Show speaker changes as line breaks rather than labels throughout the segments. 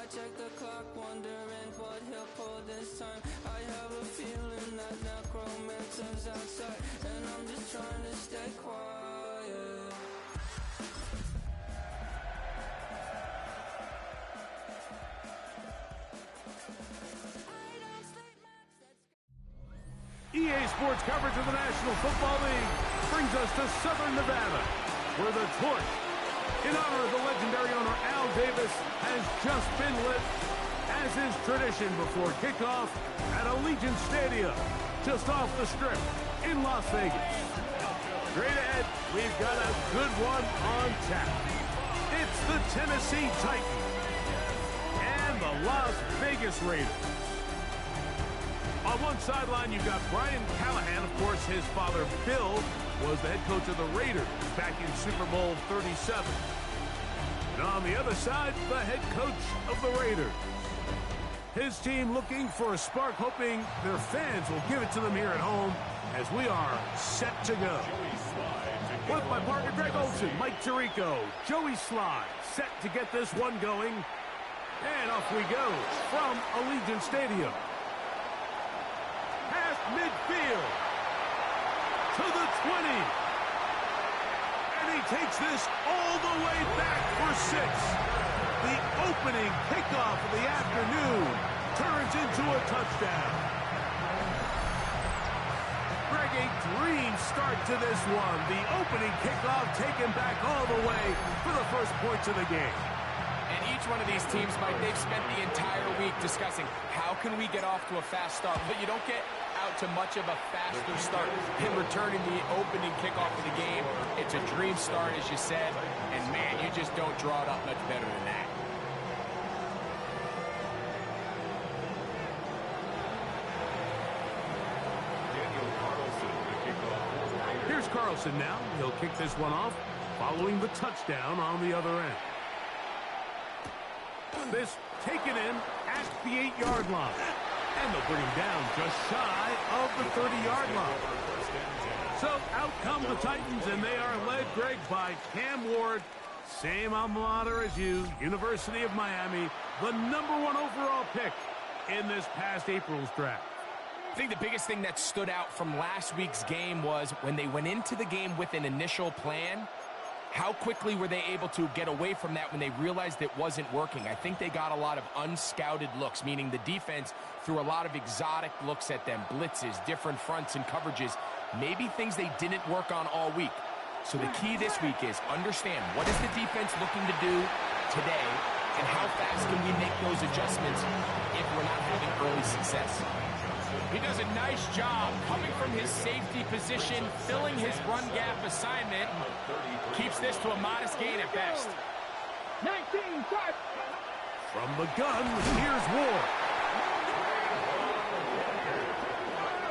I check the clock, wondering what he'll pull this time. I have a feeling that necromancer's outside, and I'm just trying to stay quiet.
EA Sports coverage of the National Football League brings us to Southern Nevada, where the torch, in honor of the legendary owner Al Davis, has just been lit, as is tradition before kickoff at Allegiant Stadium, just off the Strip in Las Vegas. Straight ahead, we've got a good one on tap. It's the Tennessee Titans and the Las Vegas Raiders. On one sideline, you've got Brian Callahan. Of course, his father, Bill, was the head coach of the Raiders back in Super Bowl 37. And on the other side, the head coach of the Raiders. His team looking for a spark, hoping their fans will give it to them here at home as we are set to go. With my partner, Greg Olson, Mike Tirico, Joey Sly, set to get this one going. And off we go from Allegiant Stadium. Past midfield to the 20. And he takes this all the way back for 6. The opening kickoff of the afternoon turns into a touchdown. Greg, a dream start to this one. The opening kickoff taken back all the way for the first points of the game.
And each one of these teams, Mike, they've spent the entire week discussing how can we get off to a fast start. But you don't get out to much of a faster start in returning the opening kickoff of the game. It's a dream start, as you said. And, man, you just don't draw it up much better than that.
Here's Carlson now. He'll kick this one off, following the touchdown on the other end. This taken in at the 8-yard line. And they'll bring him down just shy of the 30-yard line. So out come the Titans, and they are led, Greg, by Cam Ward. Same alma mater as you, University of Miami, the #1 overall pick in this past April's draft.
I think the biggest thing that stood out from last week's game was when they went into the game with an initial plan, how quickly were they able to get away from that when they realized it wasn't working? I think they got a lot of unscouted looks, meaning the defense threw a lot of exotic looks at them, blitzes, different fronts and coverages, maybe things they didn't work on all week. So the key this week is understand what is the defense looking to do today and how fast can we make those adjustments if we're not having early success. He does a nice job coming from his safety position, filling his run gap assignment, keeps this to a modest gain at best.
19, start.
From the gun, here's Ward.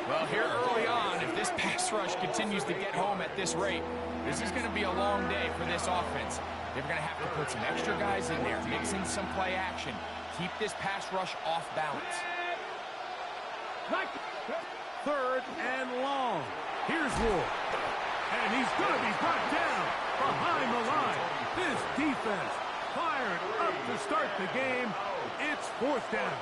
Well, here early on, if this pass rush continues to get home at this rate, this is going to be a long day for this offense. They're going to have to put some extra guys in there, mix in some play action, keep this pass rush off balance.
3rd and long. Here's Ward. And he's going to be brought down behind the line. This defense fired up to start the game. It's 4th down.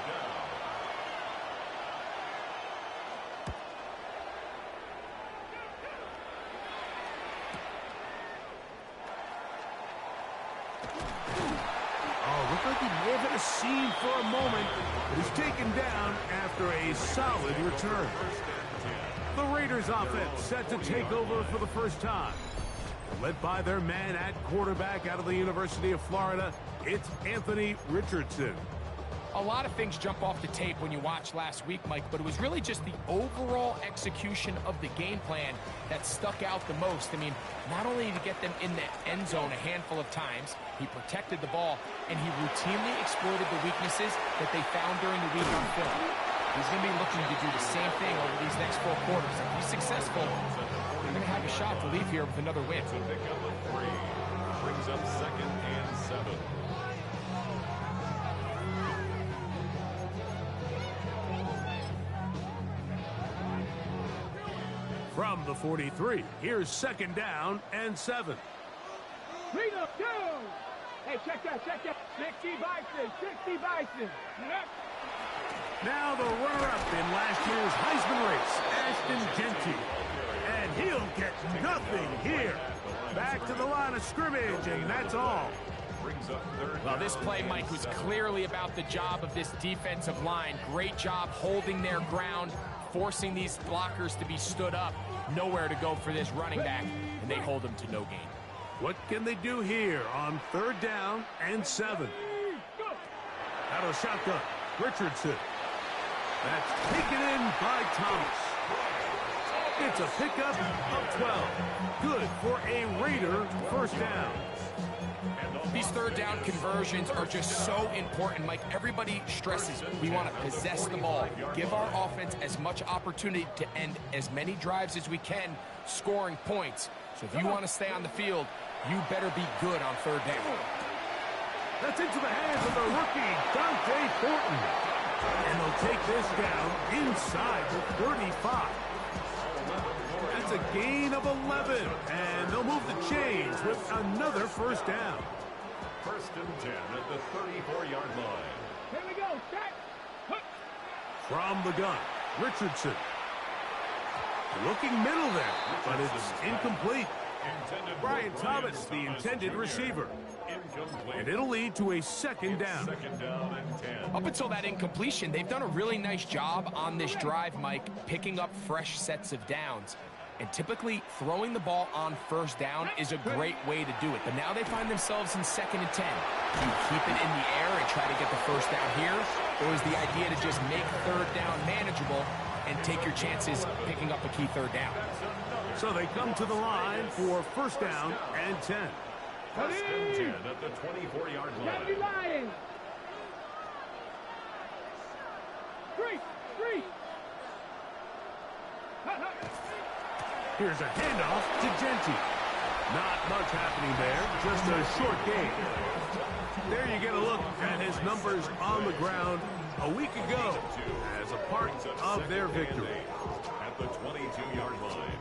Looked like he may have hit a seam for a moment, but is taken down after a solid return. The Raiders offense set to take over for the first time. Led by their man at quarterback out of the University of Florida, it's Anthony Richardson.
A lot of things jump off the tape when you watch last week, Mike, but it was really just the overall execution of the game plan that stuck out the most. I mean, not only to get them in the end zone a handful of times, he protected the ball, and he routinely exploited the weaknesses that they found during the week on film. He's going to be looking to do the same thing over these next 4 quarters. If he's successful, they're going to have a shot to leave here with another win.
Brings up 2nd and 7.
From the 43, here's 2nd down and 7.
Freedom, go! Hey, check that, 60 Bison, 60 Bison.
Now the runner-up in last year's Heisman race, Ashton Jeanty. And he'll get nothing here. Back to the line of scrimmage, and that's all.
Well, this play, Mike, was clearly about the job of this defensive line. Great job holding their ground, forcing these blockers to be stood up. Nowhere to go for this running back, and they hold him to no gain.
What can they do here on 3rd down and 7? Out of shotgun, Richardson. That's taken in by Thomas. It's a pickup of 12. Good for a Raider first down.
These 3rd down conversions are just so important, Mike. Everybody stresses we want to possess the ball, give our offense as much opportunity to end as many drives as we can, scoring points. So if you want to stay on the field, you better be good on 3rd down.
That's into the hands of the rookie, Dante Thornton. And they'll take this down inside the 35. That's a gain of 11, and they'll move the chains with another first down.
1st and 10 at the 34-yard line.
Here we go, set.
From the gun, Richardson. Looking middle there, but it's incomplete. Brian Thomas, the intended receiver. And it'll lead to a 2nd down.
2nd down and 10.
Up until that incompletion, they've done a really nice job on this drive, Mike, picking up fresh sets of downs. And typically, throwing the ball on 1st down is a great way to do it. But now they find themselves in 2nd and 10. Do you keep it in the air and try to get the 1st down here? Or is the idea to just make 3rd down manageable and take your chances picking up a key 3rd down?
So they come to the line for 1st down and 10.
1st and 10 at the 24-yard
Gotta be
line.
lying. Three.
Here's a handoff to Jeanty. Not much happening there, just a short gain. There you get a look at his numbers on the ground a week ago as a part of their victory.
At the 22-yard line.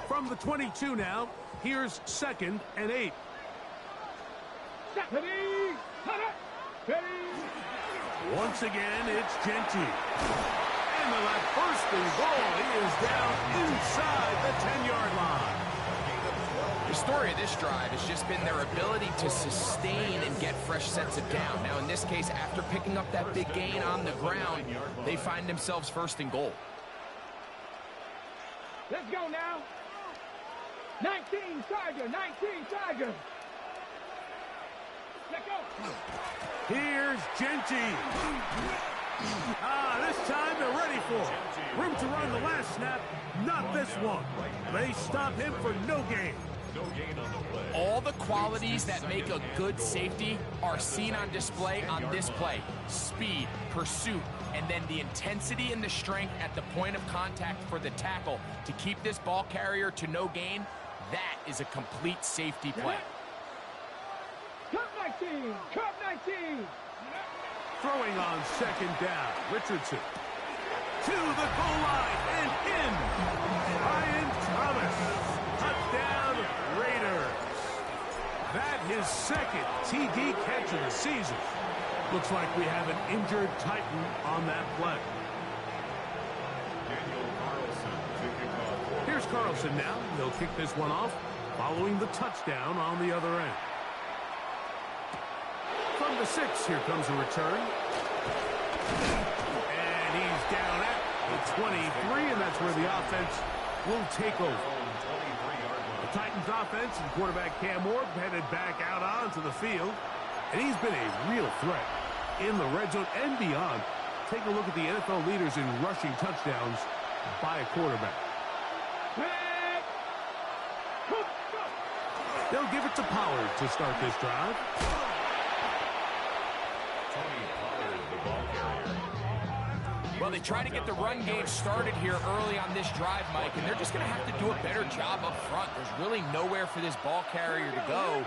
From the 22 now, here's 2nd and 8. Once again, it's Jeanty. And the first and goal, he is down inside the 10-yard line.
The story of this drive has just been their ability to sustain and get fresh sets of down. Now, in this case, after picking up that big gain on the ground, they find themselves 1st and goal.
Let's go now. 19 Tiger. Let's go.
Here's Jeanty. This time they're ready for it. Room to run the last snap, not this one. They stop him for no gain.
No gain on the play.
All the qualities that make a good safety are seen on display on this play. Speed, pursuit, and then the intensity and the strength at the point of contact for the tackle to keep this ball carrier to no gain. That is a complete safety play.
Cup 19.
Throwing on 2nd down, Richardson. To the goal line and in. Brian Thomas. Touchdown, Raiders. That his 2nd TD catch of the season. Looks like we have an injured Titan on that play.
Daniel Carlson to kick off.
Here's Carlson now. He'll kick this one off following the touchdown on the other end. From the 6, here comes a return. And he's down at the 23, and that's where the offense will take over. The Titans offense and quarterback Cam Ward headed back out onto the field. And he's been a real threat in the red zone and beyond. Take a look at the NFL leaders in rushing touchdowns by a quarterback. They'll give it to Pollard to start this drive.
Tony Pollard, the ball carrier.
Well, they try to get the run game started here early on this drive, Mike, and they're just going to have to do a better job up front. There's really nowhere for this ball carrier to go.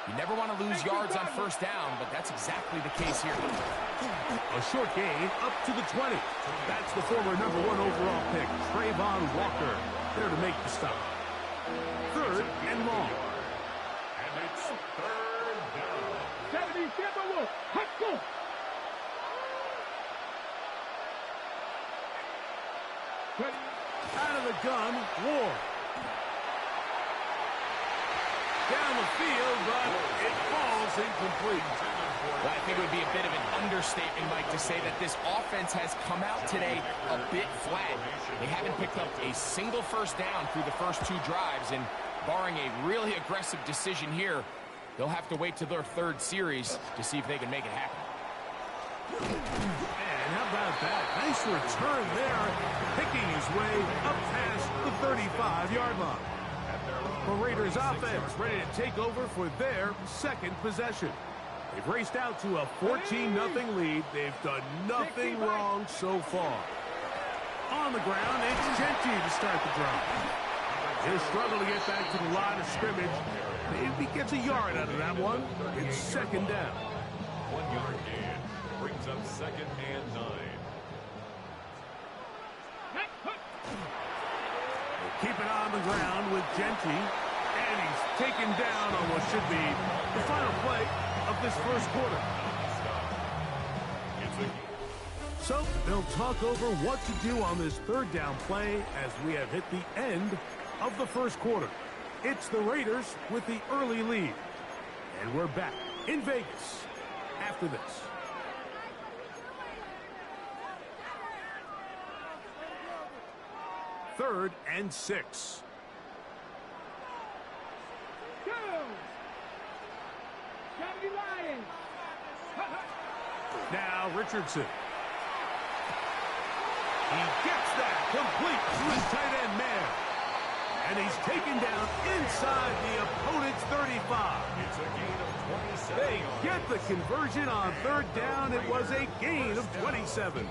You never want to lose yards on 1st down, but that's exactly the case here.
A short gain up to the 20. That's the former #1 overall pick, Trayvon Walker, there to make the stop. and long.
And it's third down.
77 Wolf. Let's go.
Out of the gun, Ward. Down the field, but it falls incomplete.
Well, I think it would be a bit of an understatement, Mike, to say that this offense has come out today a bit flat. They haven't picked up a single first down through the first two drives, and barring a really aggressive decision here, they'll have to wait to their third series to see if they can make it happen.
And how about that? Nice return there, picking his way up past the 35-yard line. The Raiders offense ready to take over for their second possession. They've raced out to a 14-0 lead. They've done nothing wrong so far. On the ground, it's Jeanty to start the drive. He'll struggle to get back to the line of scrimmage. Maybe he gets a yard out of that one. It's second down.
1 yard gain brings up second and 9.
Keep it on the ground with Jeanty. And he's taken down on what should be the final play of this first quarter. So they'll talk over what to do on this third down play as we have hit the end of the first quarter. It's the Raiders with the early lead. And we're back in Vegas after this. Third and 6.
Go. 70 Lions.
Now Richardson. He gets that complete to his tight end man. And he's taken down inside the opponent's 35.
It's a gain of 27.
They get the conversion on third down. It was a gain of 27.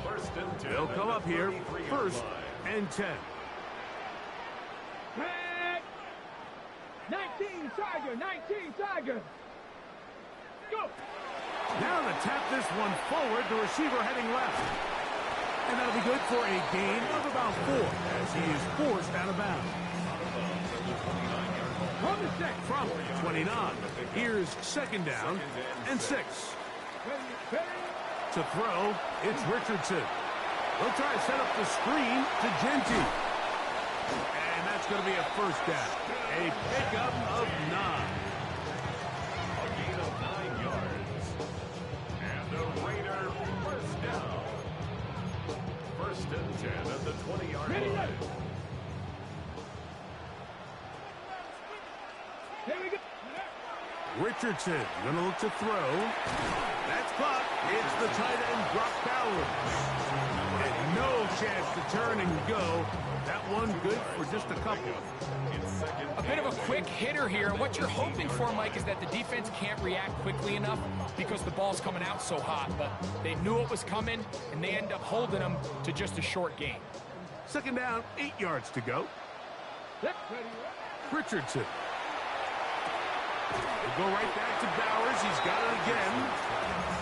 First and 10.
They'll come up here, first and 10.
19 Tiger, 19 Tiger. Go.
Now to tap this one forward, the receiver heading left. And that'll be good for a gain of about 4 as he is forced out of bounds. From 29. Here's second down and 6. To throw, it's Richardson. He'll try to set up the screen to Jeanty. And that's going to be a first down. A pickup of 9.
A gain of 9 yards. And the Raider first down. First and 10 at the 20-yard line.
Here we go.
Richardson going to look to throw. That's caught. It's the tight end, Brock Bowers. And no chance to turn and go. That one good for just a couple.
A bit of a quick hitter here, and what you're hoping for, Mike, is that the defense can't react quickly enough because the ball's coming out so hot, but they knew it was coming, and they end up holding them to just a short gain.
Second down, 8 yards to go. Richardson. They go right back to Bowers. He's got it again.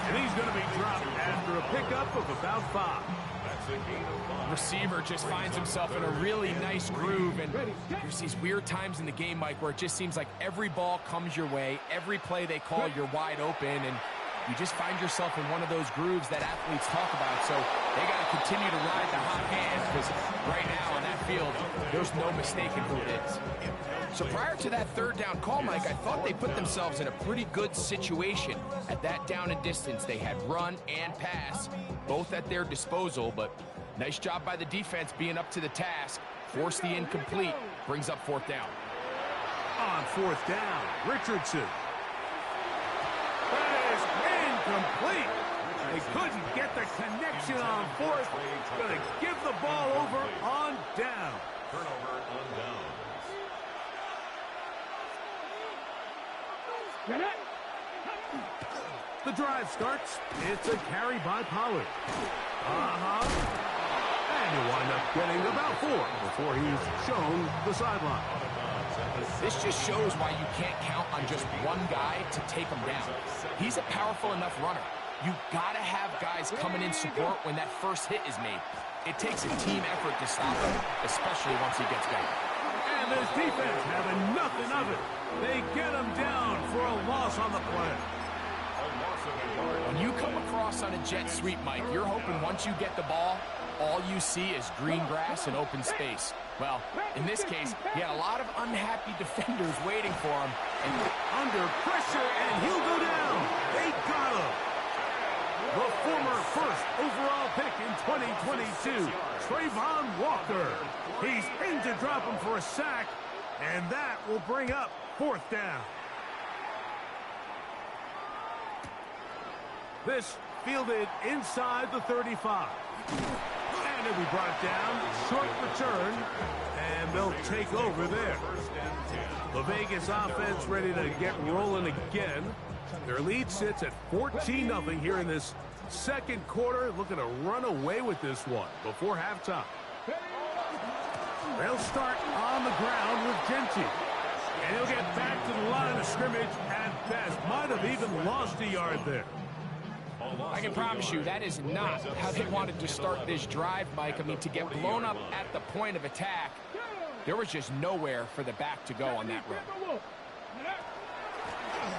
And he's going to be dropped after a pickup of about 5.
That's a gain of 5.
Receiver just finds himself in a really nice groove, and there's these weird times in the game, Mike, where it just seems like every ball comes your way, every play they call, you're wide open, and you just find yourself in one of those grooves that athletes talk about. So they got to continue to ride the hot hand, because right now on that field, there's no mistaking who it is. So prior to that third down call, Mike, I thought they put themselves in a pretty good situation. At that down and distance, they had run and pass, both at their disposal, but nice job by the defense being up to the task. Force the incomplete, brings up fourth down.
On fourth down, Richardson. That is incomplete. They couldn't get the connection on fourth. Going to give the ball over on down.
Turnover on downs.
The drive starts. It's a carry by Pollard. And he'll wind up getting about 4 before he's shown the sideline.
This just shows why you can't count on just one guy to take him down. He's a powerful enough runner. You got to have guys coming in support when that first hit is made. It takes a team effort to stop him, especially once he gets going.
And this defense having nothing of it. They get him down for a loss on the play.
When you come across on a jet sweep, Mike, you're hoping once you get the ball, all you see is green grass and open space. Well, in this case, he had a lot of unhappy defenders waiting for him.
And under pressure, and he'll go down. They got him. The former first overall pick in 2022, Trayvon Walker. He's in to drop him for a sack, and that will bring up 4th down. This fielded inside the 35. And it'll be brought down. Short return. And they'll take over there. The Vegas offense ready to get rolling again. Their lead sits at 14-0 here in this second quarter. Looking to run away with this one before halftime. They'll start on the ground with Genty. And he'll get back to the line of scrimmage at best. Might have even lost a yard there.
I can promise you that is not how they wanted to start this drive, Mike. I mean, to get blown up at the point of attack, there was just nowhere for the back to go on that run.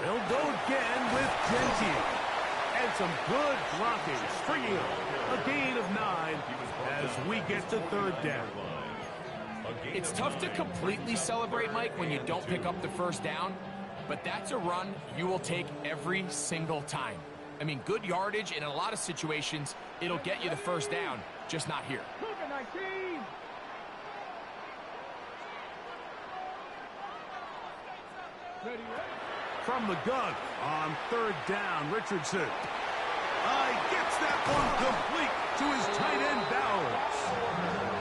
They'll go again with Genty. And some good blocking, springing up a gain of 9 as we get to 3rd down.
It's tough to completely celebrate, Mike, when you don't pick up the first down, but that's a run you will take every single time. I mean, good yardage, and in a lot of situations, it'll get you the first down, just not here.
From the gun on 3rd down, Richardson. He gets that one complete to his tight end, Bowers.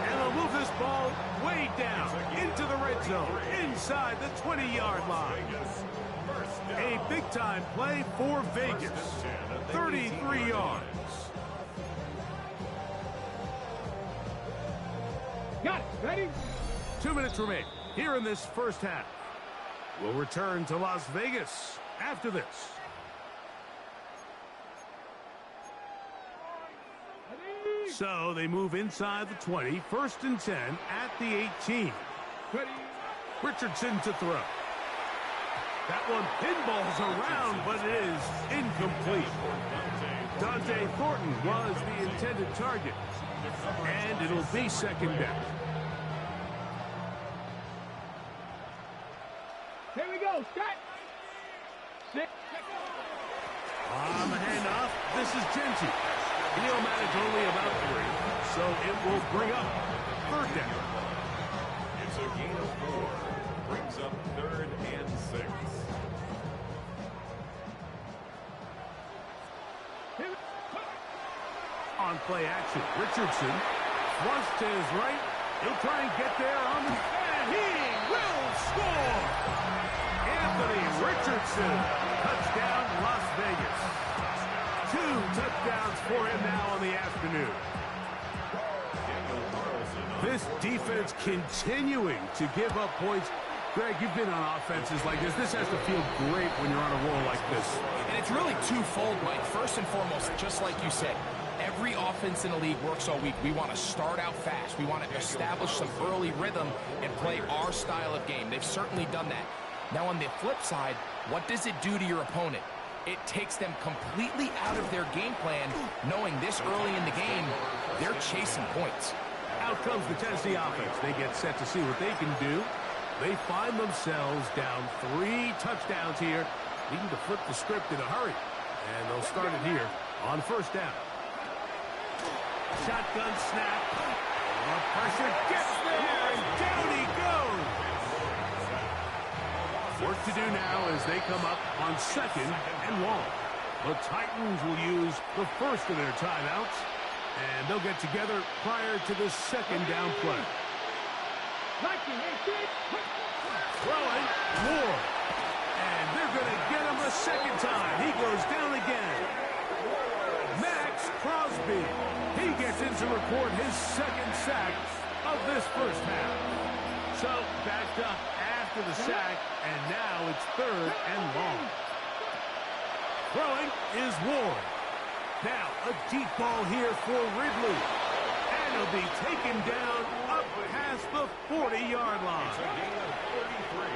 And they'll move this ball way down into the red zone, inside the 20-yard line. A big-time play for Vegas. 33 yards.
Got it. Ready?
2 minutes remain here in this first half. We'll return to Las Vegas after this. So they move inside the 20. 1st and 10 at the 18.
Ready?
Richardson to throw. That one pinballs around, but it is incomplete. Dante Thornton was the intended target. And it'll be 2nd down.
Here we go. Start. 6.
On the handoff, this is Genty. He'll manage only about 3, so it will bring up 3rd down.
It's a gain of 4. Brings up 3rd and 6.
On play action, Richardson flush to his right. He'll try and get there on the... And he will score! Anthony Richardson, touchdown Las Vegas. 2 touchdowns for him now on the afternoon. This defense continuing to give up points. Greg, you've been on offenses like this. This has to feel great when you're on a roll like this.
And it's really twofold, Mike. First and foremost, just like you said, every offense in the league works all week. We want to start out fast. We want to establish some early rhythm and play our style of game. They've certainly done that. Now, on the flip side, what does it do to your opponent? It takes them completely out of their game plan, knowing this early in the game, they're chasing points.
Out comes the Tennessee offense. They get set to see what they can do. They find themselves down 3 touchdowns here, needing to flip the script in a hurry. And they'll start it here on 1st down. Shotgun snap. The pressure gets there, and down he goes. Work to do now as they come up on 2nd and long. The Titans will use the first of their timeouts, and they'll get together prior to the 2nd down play. Throwing, Ward. And they're going to get him a 2nd time. He goes down again. Max Crosby. He gets in to record his 2nd sack of this first half. So backed up after the sack, and now it's 3rd and long. Throwing is Ward. Now a deep ball here for Ridley. And he'll be taken down up past the 40-yard line.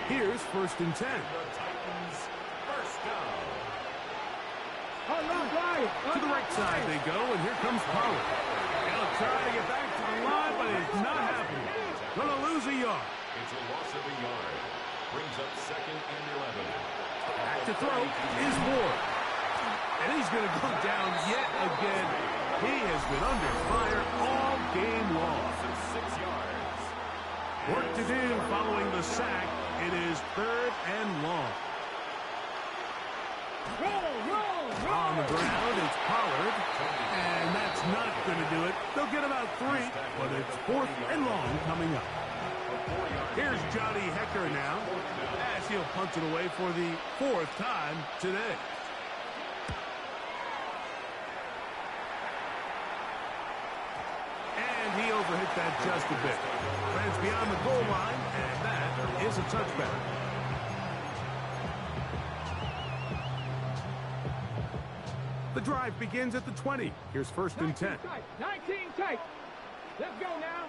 Here's 1st and 10.
The Titans first down.
To the right side they go, and here comes Pollard. They'll try to get back to the line, but it's not happening. Gonna lose a yard.
It's a loss of a yard. Brings up 2nd and 11.
Back to throw is Ward. And he's going to go down yet again. He has been under fire all game long.
Loss of 6 yards.
Work to do following the sack. It is 3rd and long. On the ground, it's Pollard. And that's not going to do it. They'll get about 3, but it's 4th and long coming up. Here's Johnny Hekker now, as he'll punt it away for the 4th time today. And he overhit that just a bit. Lands beyond the goal line, and that is a touchback. The drive begins at the 20. Here's 1st and 10.
19 tight. Let's go now.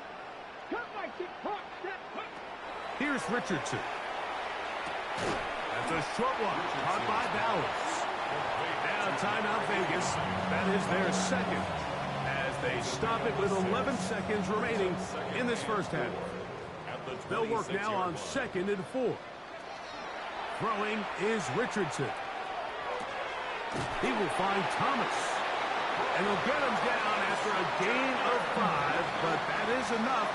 Cut my kick. Hawk, step, cut.
Here's Richardson. That's a short one, caught by Dallas. Now timeout Vegas. That is their 2nd, as they stop it with 11 seconds remaining in this first half. They'll work now on 2nd and 4. Throwing is Richardson. He will find Thomas. And he'll get him down after a gain of 5, but that is enough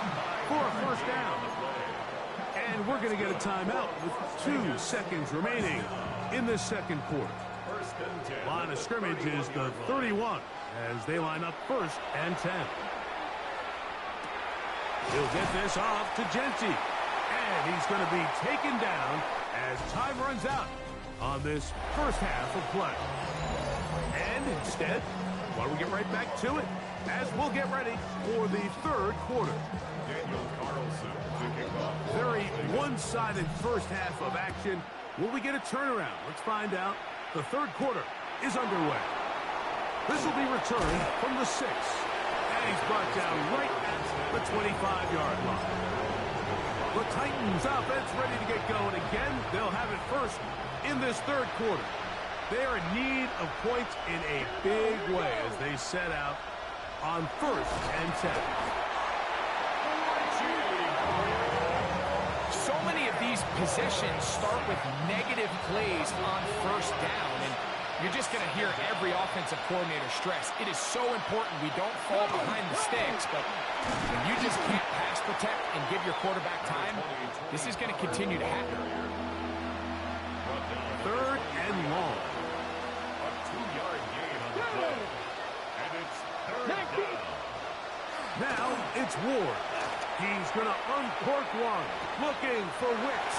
for a 1st down. And we're going to get a timeout with 2 seconds remaining in this 2nd quarter. Line of scrimmage is the 31 as they line up 1st and 10. He'll get this off to Genty. And he's going to be taken down as time runs out on this first half of play. And instead, why don't we get right back to it as we'll get ready for the 3rd quarter.
Daniel Carlson to kick off.
Very one-sided first half of action. Will we get a turnaround? Let's find out. The 3rd quarter is underway. This will be returned from the 6. And he's brought down right at the 25-yard line. The Titans offense ready to get going again. They'll have it first in this 3rd quarter. They are in need of points in a big way as they set out on 1st and 10.
So many of these possessions start with negative plays on 1st down, and you're just going to hear every offensive coordinator stress. It is so important we don't fall behind the sticks, but when you just can't pass protect and give your quarterback time, this is going to continue to happen.
3rd and long.
A 2-yard gain on the play. And it's 3rd down.
Now it's Ward. He's going to uncork one, looking for Wicks.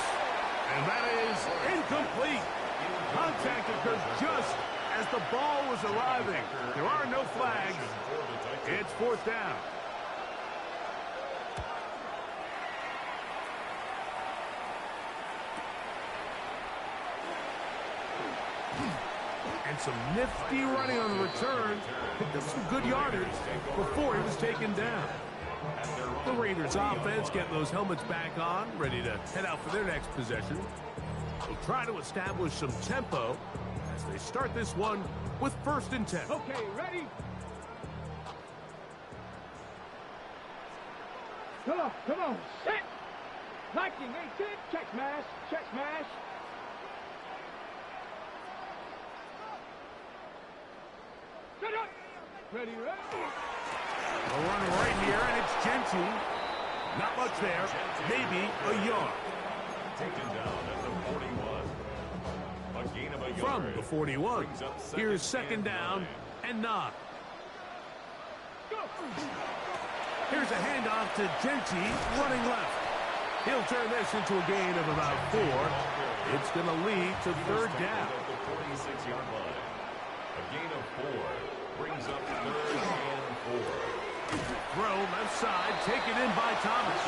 And that is incomplete. Contact occurred just as the ball was arriving. There are no flags. It's 4th down. And some nifty running on the return. Picked up some good yardage before he was taken down. The Raiders offense getting those helmets back on, ready to head out for their next possession. They'll try to establish some tempo as they start this one with 1st and 10.
Okay, ready? Come on, set! Liking, 18, check smash, check smash. Set up! Ready, ready?
A run right here, and it's Genty. Not much there, maybe a yard.
Taken down at the 41. A gain of a yard.
From the 41, here's 2nd down and 9.
Go!
Here's a handoff to Genty, running left. He'll turn this into a gain of about 4. It's going to lead to 3rd down.
At the 46-yard line. A gain of 4 brings up 3rd and 4.
Throw left side, taken in by Thomas.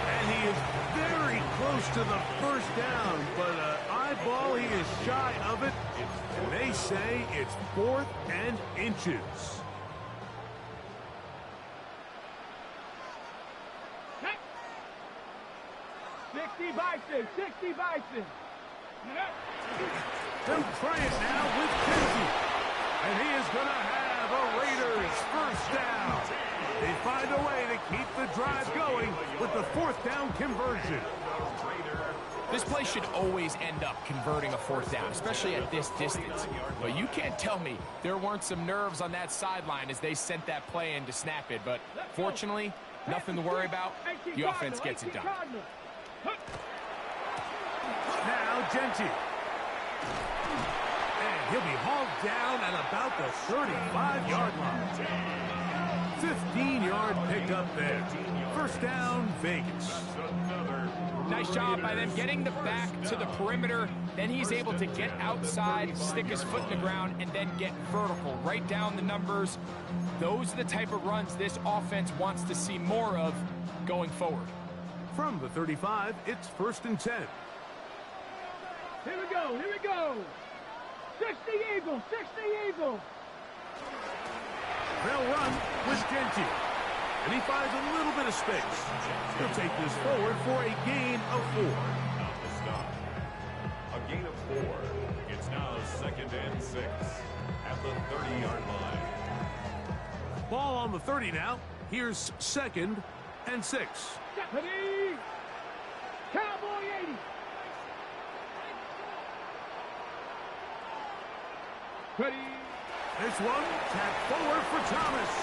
And he is very close to the 1st down, but eyeball, he is shy of it. And they say it's 4th and inches.
60 Bison, 60 Bison.
They'll try it now with Kenji. And he is going to have a Raiders first down. They find a way to keep the drive going with the fourth down conversion.
This play should always end up converting a fourth down, especially at this distance. But you can't tell me there weren't some nerves on that sideline as they sent that play in to snap it. But fortunately, nothing to worry about. The offense gets it done.
Now Genty. And he'll be hauled down at about the 35-yard line. 15-yard pickup there. First down, Vegas.
Nice job by them getting the back to the perimeter. Then he's able to get outside, stick his foot in the ground, and then get vertical. Right down the numbers. Those are the type of runs this offense wants to see more of going forward.
From the 35, it's first and 10.
Here we go, here we go. 60 Eagles, 60 Eagles.
They'll run with Genty. And he finds a little bit of space. He'll take this forward for a gain of 4.
Not the stop. A gain of 4. It's now second and 6 at the 30-yard line.
Ball on the 30 now. Here's second and 6.
Ready. Cowboy 80. Ready.
This one, tap forward for Thomas.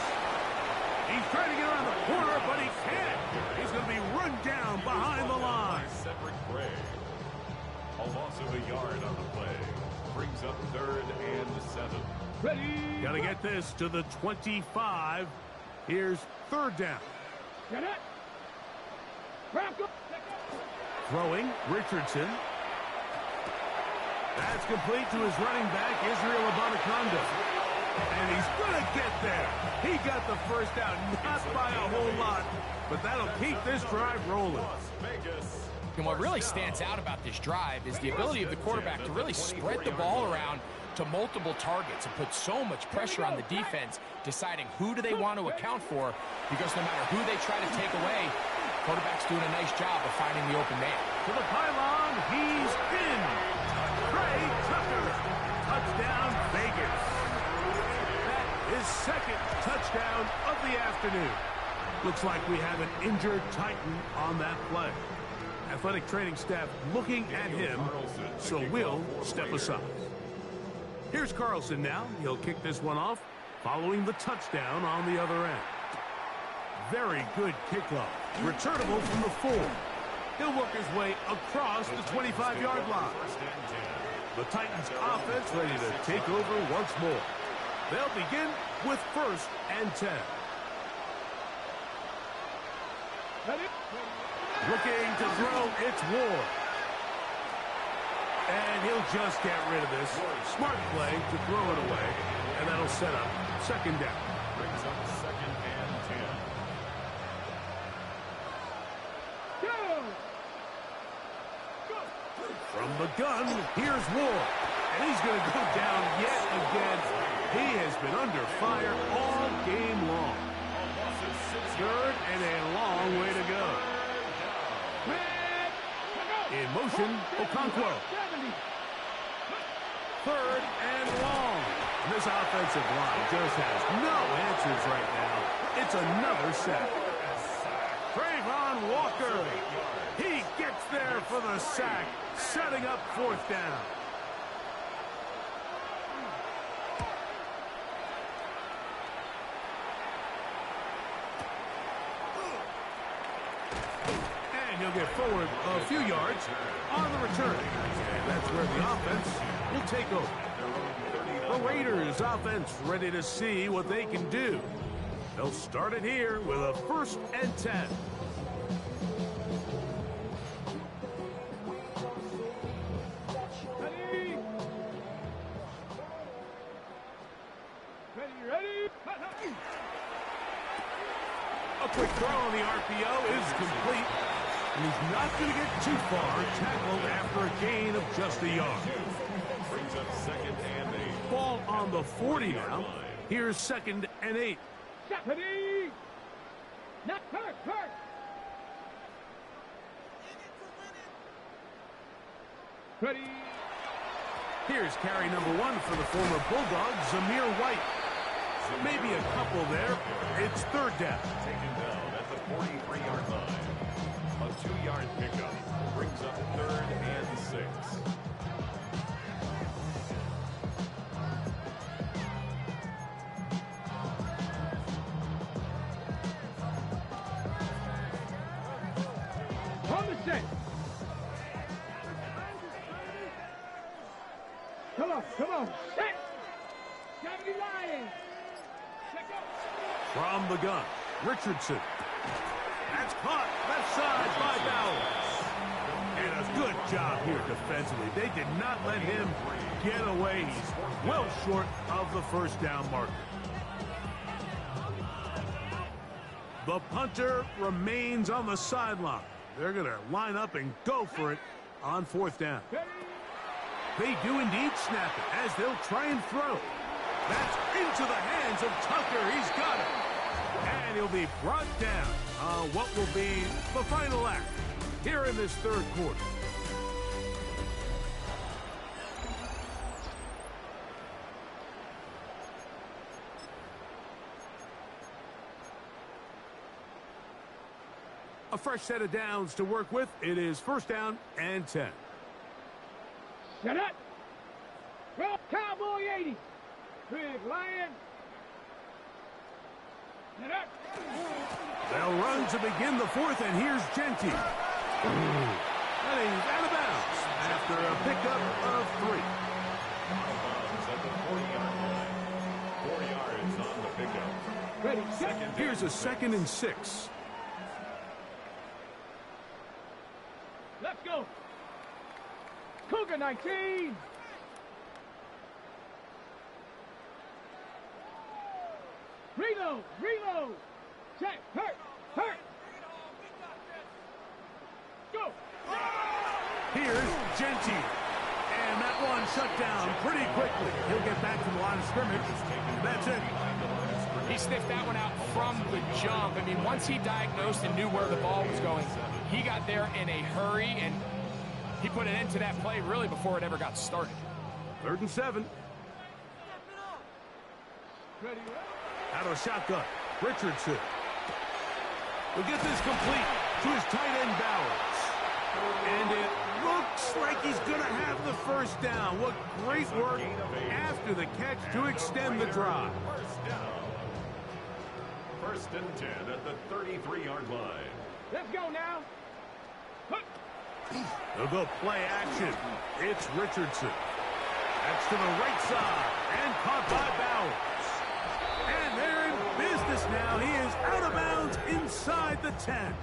He's trying to get around the corner, but he can't. He's going to be run down behind the line.
Cedric Gray. A loss of a yard on the play. Brings up third and 7.
Ready.
Got to get this to the 25. Here's third down.
Get it. Bronco.
Throwing, Richardson. That's complete to his running back, Israel Abanikanda. And he's going to get there. He got the first down, not by a whole lot, but that'll keep this drive rolling.
Las Vegas.
And what really stands out about this drive is the ability of the quarterback to really spread the ball around to multiple targets and put so much pressure on the defense, deciding who do they want to account for, because no matter who they try to take away, quarterback's doing a nice job of finding the open man.
To the pylon, he's in. Trey Tucker, touchdown Vegas. That is second touchdown of the afternoon. Looks like we have an injured Titan on that play. Athletic training staff looking at him, so we'll step aside. Here's Carlson now. He'll kick this one off, following the touchdown on the other end. Very good kickoff. Returnable from the 4. He'll work his way across the 25-yard line. The Titans offense ready to take over once more. They'll begin with first and 10. Looking to throw, it's Ward. And he'll just get rid of this. Smart play to throw it away. And that'll set up second down.
Brings up second and 10.
From the gun, here's Ward. And he's going to go down yet again. He has been under fire all game long. Third and a long way to go. In motion, Okonkwo. Third and long. This offensive line just has no answers right now. It's another sack. Trayvon Walker. He gets there for the sack, setting up fourth down. And he'll get forward a few yards on the return. And that's where the offense will take over. The Raiders offense ready to see what they can do. They'll start it here with a first and 10. A quick throw on the RPO is complete. And he's not going to get too far, tackled after a gain of just a yard.
Brings up second and 8.
Ball on the 40 now. Here's second and 8.
Stephanie! Not hurt, hurt! Ready.
Here's carry number 1 for the former Bulldog, Zamir White. Maybe a couple there. It's third down.
Taken down at the 43-yard line. A 2-yard pickup brings up 3rd and 6.
On the set. Come on, come on. Set. 70 Lions. Check out.
From the gun, Richardson. That's caught left side by Bowers. And a good job here defensively. They did not let him get away. He's well short of the first down marker. The punter remains on the sideline. They're going to line up and go for it on 4th down. They do indeed snap it as they'll try and throw. That's into the hands of Tucker. He's got it. And he'll be brought down on what will be the final act here in this 3rd quarter. A fresh set of downs to work with. It is 1st down and 10.
Set up. Roll Cowboy 80. Big Lion. Set up.
They'll run to begin the 4th, and here's Genty. And he's out of bounds after a pickup of 3.
Out of bounds at the 40-yard line. 4 yards on the pickup.
Ready, set.
Here's a 2nd and 6.
Let's go. Cougar 19. Reload, reload. Check, hurt, hurt. Go.
Here's Genty. And that one shut down pretty quickly. He'll get back to the line of scrimmage. That's it.
He sniffed that one out from the jump. I mean, once he diagnosed and knew where the ball was going, he got there in a hurry, and he put an end to that play really before it ever got started.
3rd and 7.
Ready,
Out of a shotgun, Richardson will get this complete to his tight end Bowers. And it looks like he's going to have the 1st down. What great work after the catch to extend the drive.
1st down. 1st and 10 at the 33-yard line.
let's go now.
They'll go play action. It's Richardson. That's to the right side and caught by Bowers. And they're in business now. He is out of bounds inside the 10.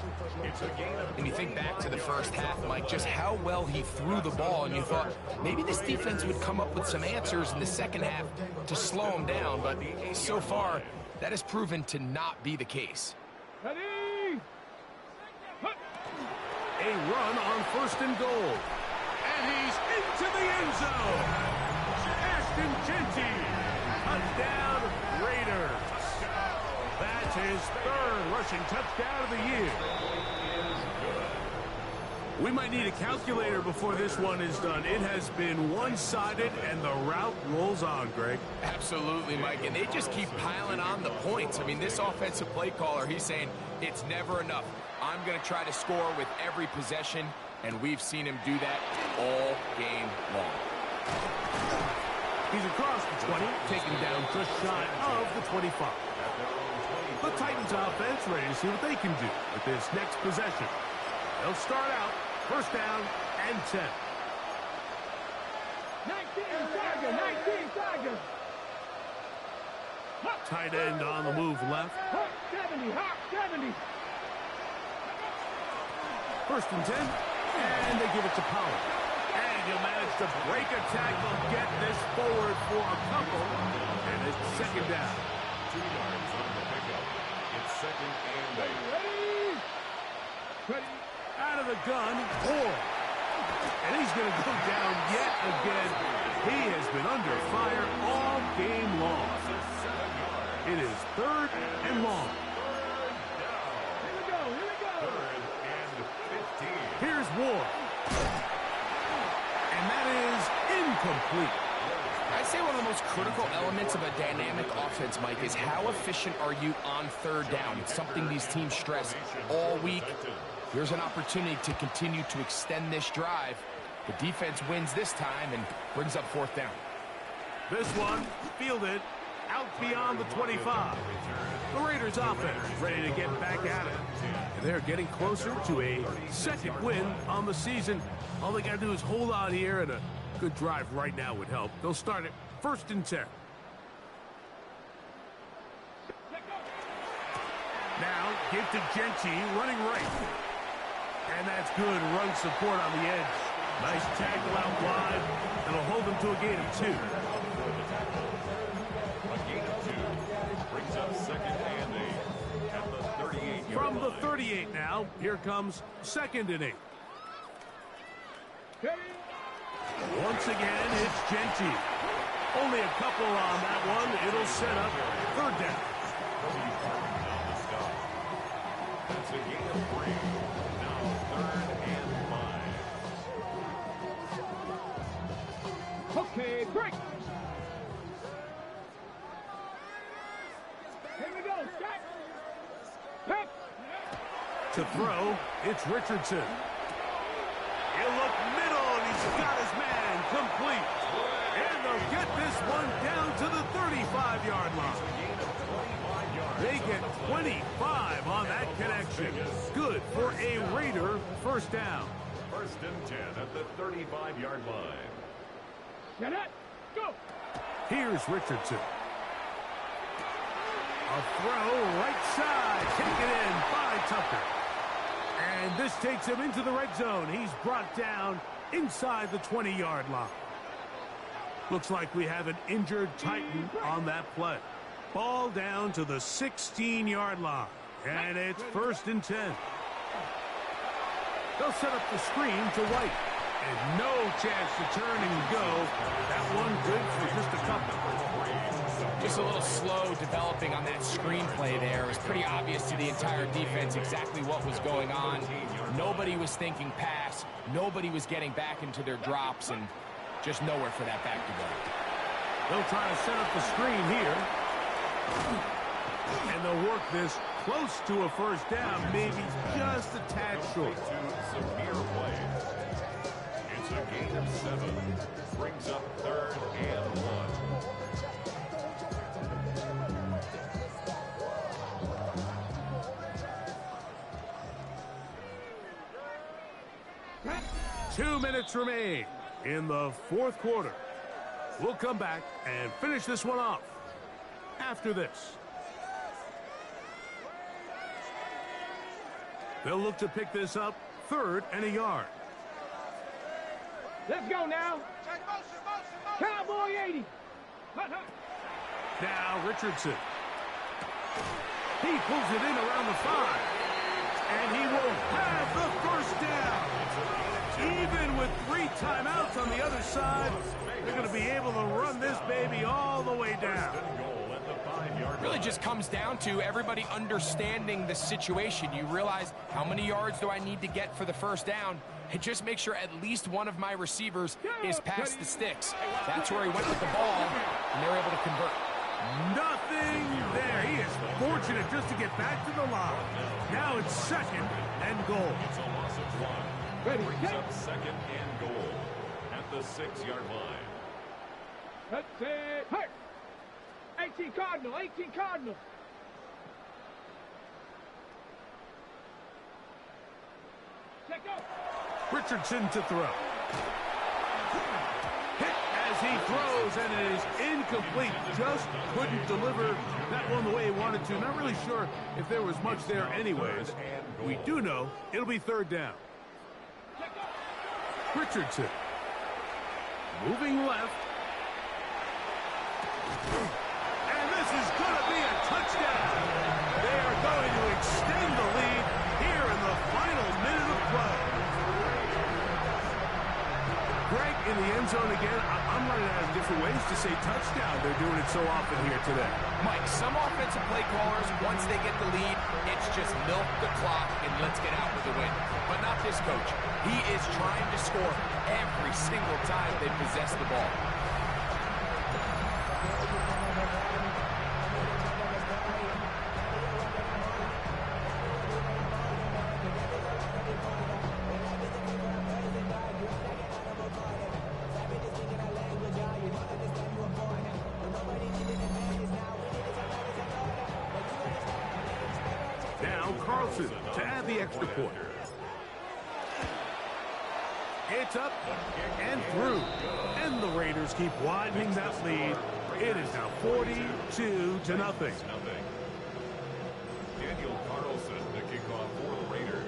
It's a gain of
And you think back to the first half, Mike, just how well he threw the ball, and you thought maybe this defense would come up with some answers in the second half to slow him down, but so far, that has proven to not be the case.
Ready.
A run on 1st and goal. And he's into the end zone. Ashton Genty. Touchdown, Raiders. That's his 3rd rushing touchdown of the year. We might need a calculator before this one is done. It has been one-sided, and the route rolls on, Greg.
Absolutely, Mike, and they just keep piling on the points. I mean, this offensive play caller, he's saying it's never enough. I'm going to try to score with every possession, and we've seen him do that all game long.
He's across the 20, taken down just shy of the 25. The Titans offense ready to see what they can do with this next possession. They'll start out 1st down and 10.
19 Tiger, 19 Tiger.
Tight end on the move left.
Hawk 70, Hawk 70.
1st and 10, and they give it to Pollard. And he'll manage to break a tackle, get this forward for a couple, and it's 2nd down.
2 yards on the pickup. It's 2nd and 8.
Ready. Ready.
Out of the gun, Ward. And he's going to go down yet again. He has been under fire all game long. It is 3rd and long.
Here we go, here we go.
3rd and 15.
Here's Ward. And that incomplete.
I'd say one of the most critical elements of a dynamic offense, Mike, is how efficient are you on third down? It's something these teams stress all week. Here's an opportunity to continue to extend this drive. The defense wins this time and brings up fourth down.
This one fielded out beyond the 25. The Raiders offense ready to get back at it. And they're getting closer to a second win on the season. All they got to do is hold on here, and a good drive right now would help. They'll start it 1st and 10. Now give to Genty running right. And that's good run support on the edge. Nice tackle out wide. It'll hold them to a gain of 2.
A gain of 2 brings up 2nd and 8 at the 38-yard
From the
line.
38 now, here comes 2nd and 8. Once again, it's Genty. Only a couple on that one. It'll set up 3rd down.
That's a gain of 3. Now 3rd and 5.
Okay, break. Here we go, Jack. Pick.
To throw, it's Richardson. He'll look middle, and he's got his man complete. And they'll get this one down to the 35-yard line. They get 25 on that connection. Good for a Raider 1st down.
1st and 10 at the 35-yard line.
Get it. Go.
Here's Richardson. A throw right side. Taken in by Tucker. And this takes him into the red zone. He's brought down inside the 20-yard line. Looks like we have an injured Titan on that play. Ball down to the 16-yard line. And it's 1st and 10. They'll set up the screen to White. And no chance to turn and go. That one good for just a couple.
Just a little slow developing on that screenplay there. It was pretty obvious to the entire defense exactly what was going on. Nobody was thinking pass. Nobody was getting back into their drops, and just nowhere for that back to go.
They'll try to set up the screen here. And they'll work this close to a 1st down, maybe just a tad short.
Severe play. It's a gain of 7. Brings up 3rd and 1.
Two minutes remain in the 4th quarter. We'll come back and finish this one off after this. They'll look to pick this up 3rd and a yard.
Let's go now. Cowboy 80.
Now Richardson. He pulls it in around the 5. And he will have the 1st down. Even with 3 timeouts on the other side, they're going to be able to run this baby all the way down.
Really just comes down to everybody understanding the situation. You realize, how many yards do I need to get for the 1st down? And just make sure at least one of my receivers is past the sticks. That's where he went with the ball, and they're able to convert.
Nothing there. He is fortunate just to get back to the line. Now it's 2nd and goal.
It's a loss of 1.
Ready,
Brings
set.
up 2nd and goal at the 6-yard line.
That's it. Hey. 18 Cardinal. 18 Cardinal. Check up.
Richardson to throw. Hit as he throws, and it is incomplete. Just couldn't deliver that one the way he wanted to. Not really sure if there was much there anyways. We do know it'll be 3rd down. Richardson. Moving left. And this is going to be a touchdown. They are going to extend the lead here in the final minute of play. Greg, in the end zone again. I'm running out of different ways to say touchdown. They're doing it so often here today.
Mike, some offensive play callers, once they get the lead, it's just milk the clock and let's get out with the win. But not this coach. He is trying to score every single time they possess the ball.
Now Carlson to add the extra point. It's up and through. And the Raiders keep widening that lead. It is now 42-0.
Daniel Carlson, the kickoff for the Raiders.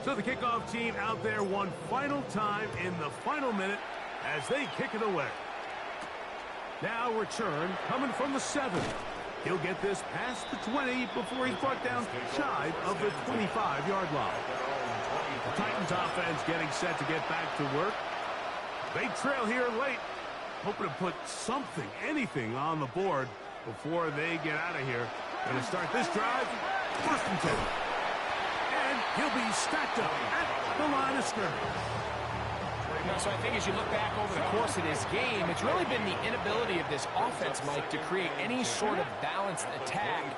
So the kickoff team out there one final time in the final minute as they kick it away. Now return coming from the 7. He'll get this past the 20 before he's brought down shy of the 25-yard line. The Titans offense getting set to get back to work. They trail here late, hoping to put something, anything on the board before they get out of here. Going to start this drive, 1st and 10. And he'll be stacked up at the line of scrimmage.
So I think as you look back over the course of this game, it's really been the inability of this offense, Mike, to create any sort of balanced attack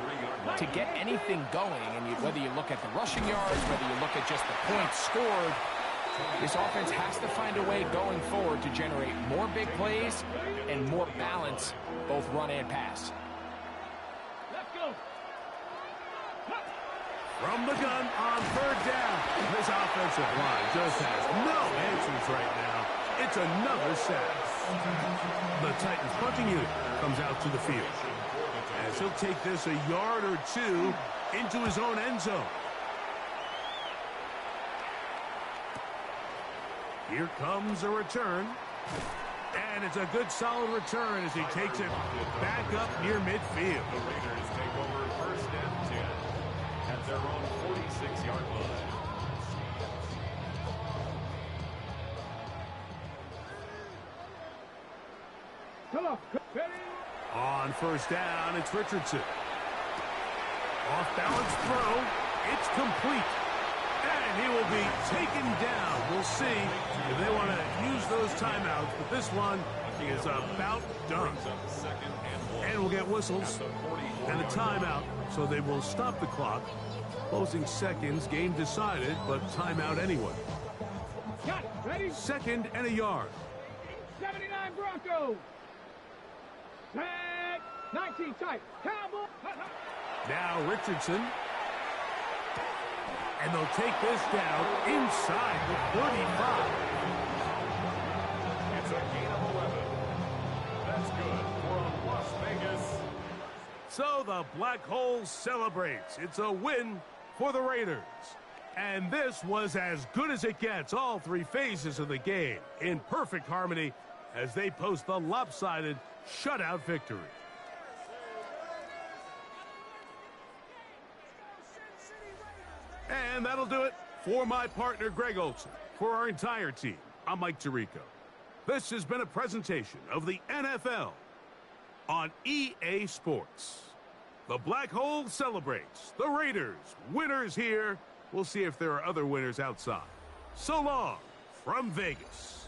to get anything going. And whether you look at the rushing yards, whether you look at just the points scored, this offense has to find a way going forward to generate more big plays and more balance, both run and pass.
Let's go.
From the gun on 3rd down. This offensive line just has no answers right now. It's another sack. The Titans punting unit comes out to the field as he'll take this a yard or two into his own end zone. Here comes a return. And it's a good solid return as he takes it back up near midfield.
The Raiders take over 1st and 10 at their own 46-yard line.
Come on. Ready?
On 1st down, it's Richardson. Off-balance throw. It's complete. And he will be taken down. We'll see if they want to use those timeouts. But this one is about done. And we'll get whistles and a timeout. So they will stop the clock. Closing seconds. Game decided, but timeout anyway.
Got it. Ready?
2nd and a yard.
79 Broncos. Set. 19 tight. Cowboy.
Now Richardson. And they'll take this down inside the 35.
It's a gain of 11. That's good for Las Vegas.
So the Black Hole celebrates. It's a win for the Raiders. And this was as good as it gets. All 3 phases of the game in perfect harmony as they post the lopsided shutout victory. And that'll do it for my partner, Greg Olson. For our entire team, I'm Mike Tirico. This has been a presentation of the NFL on EA Sports. The Black Hole celebrates. The Raiders, winners here. We'll see if there are other winners outside. So long from Vegas.